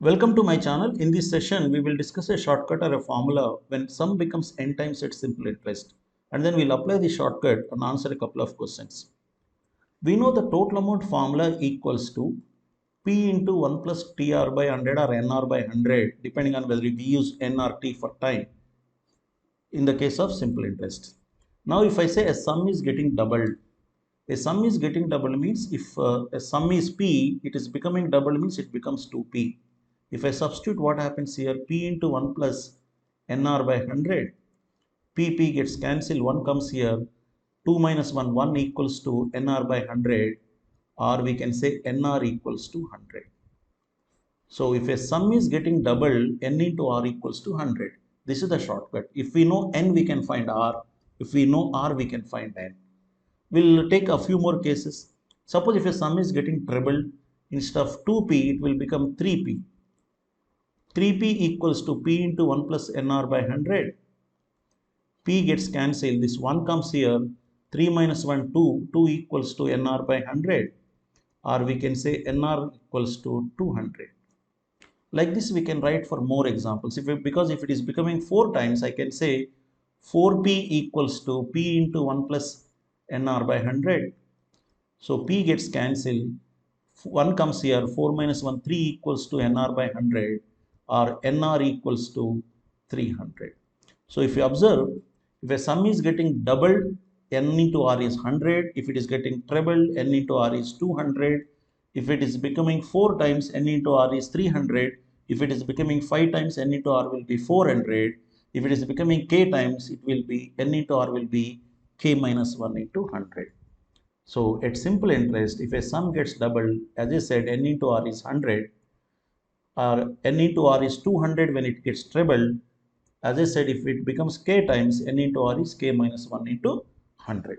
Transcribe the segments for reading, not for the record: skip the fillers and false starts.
Welcome to my channel. In this session, we will discuss a shortcut or a formula when sum becomes n times its simple interest. And then we'll apply the shortcut and answer a couple of questions. We know the total amount formula equals to P into 1 plus TR by 100 or NR by 100, depending on whether we use N or T for time in the case of simple interest. Now, if I say a sum is getting doubled, a sum is getting doubled means if a sum is P, it is becoming double means it becomes 2P. If I substitute, what happens here? P into 1 plus NR by 100. P gets cancelled. 1 comes here. 2 minus 1, 1 equals to NR by 100. Or we can say NR equals to 100. So if a sum is getting doubled, N into R equals to 100. This is the shortcut. If we know N, we can find R. If we know R, we can find N. We'll take a few more cases. Suppose if a sum is getting trebled, instead of 2P, it will become 3P. 3P equals to P into 1 plus NR by 100. P gets cancelled. This 1 comes here. 3 minus 1, 2. 2 equals to NR by 100. Or we can say NR equals to 200. Like this, we can write for more examples. Because if it is becoming 4 times, I can say 4P equals to P into 1 plus NR by 100. So P gets cancelled. 1 comes here. 4 minus 1, 3 equals to NR by 100. Or NR equals to 300. So if you observe, if a sum is getting doubled, N into R is 100. If it is getting trebled, N into R is 200. If it is becoming 4 times, N into R is 300. If it is becoming 5 times, N into R will be 400. If it is becoming K times, it will be N into R will be K minus 1 into 100. So at simple interest, if a sum gets doubled, as I said, N into R is 100. Or N into R is 200 when it gets trebled. As I said, if it becomes K times, N into R is K minus 1 into 100.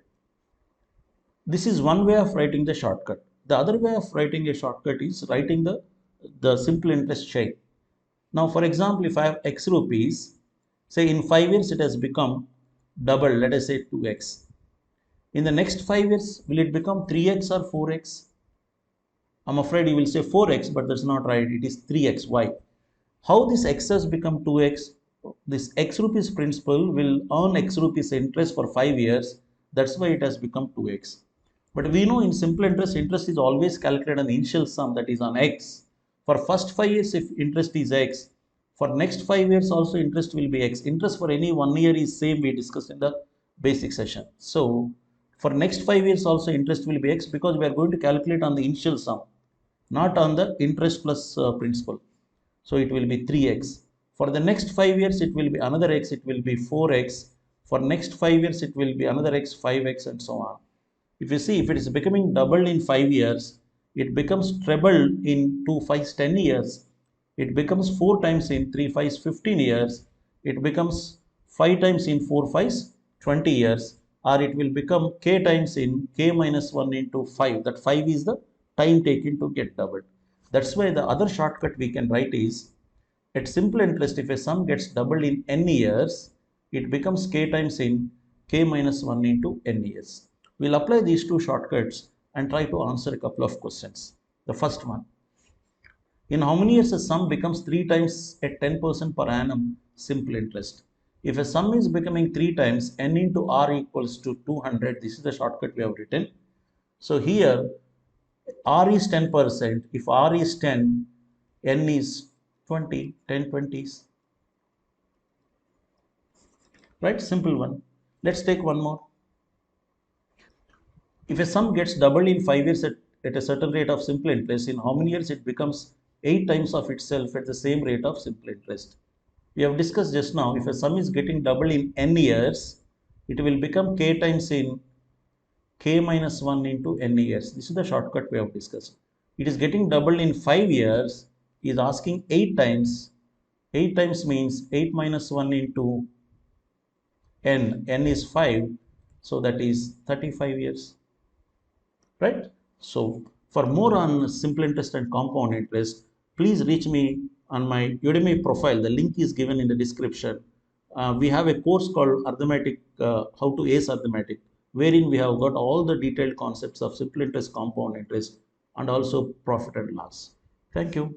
This is one way of writing the shortcut. The other way of writing a shortcut is writing the simple interest shape. Now, for example, if I have X rupees, say in 5 years it has become double, let us say 2X. In the next 5 years, will it become 3X or 4X? I'm afraid you will say 4X, but that's not right. It is 3X. Why? How this X has become 2X? This X rupees principal will earn X rupees interest for 5 years. That's why it has become 2X. But we know in simple interest, interest is always calculated on the initial sum, that is on X. For first 5 years, if interest is X, for next 5 years also interest will be X. Interest for any 1 year is same, we discussed in the basic session. So for next 5 years also interest will be X, because we are going to calculate on the initial sum, not on the interest plus principal. So it will be 3X. For the next 5 years, it will be another X, it will be 4X. For next 5 years, it will be another X, 5X, and so on. If you see, if it is becoming doubled in 5 years, it becomes treble in 2 5s 10 years. It becomes 4 times in 3 5s 15 years. It becomes 5 times in 4 5s 20 years. Or it will become K times in K minus 1 into 5. That 5 is the time taken to get doubled. That's why the other shortcut we can write is, at simple interest, if a sum gets doubled in n years, it becomes K times in K minus 1 into n years. We'll apply these two shortcuts and try to answer a couple of questions. The first one, in how many years a sum becomes 3 times at 10% per annum simple interest? If a sum is becoming 3 times, n into R equals to 200. This is the shortcut we have written. So here, R is 10%. If R is 10, N is 20, 10 20s. Right? Simple one. Let's take one more. If a sum gets doubled in 5 years at a certain rate of simple interest, in how many years it becomes 8 times of itself at the same rate of simple interest? We have discussed just now, if a sum is getting doubled in n years, it will become K times in K minus 1 into n years. This is the shortcut we have discussed. It is getting doubled in 5 years, is asking 8 times. 8 times means 8 minus 1 into n. N is 5, so that is 35 years. Right? So for more on simple interest and compound interest, please reach me on my Udemy profile. The link is given in the description. We have a course called Arithmetic, How to Ace Arithmetic, wherein we have got all the detailed concepts of simple interest, compound interest, and also profit and loss. Thank you.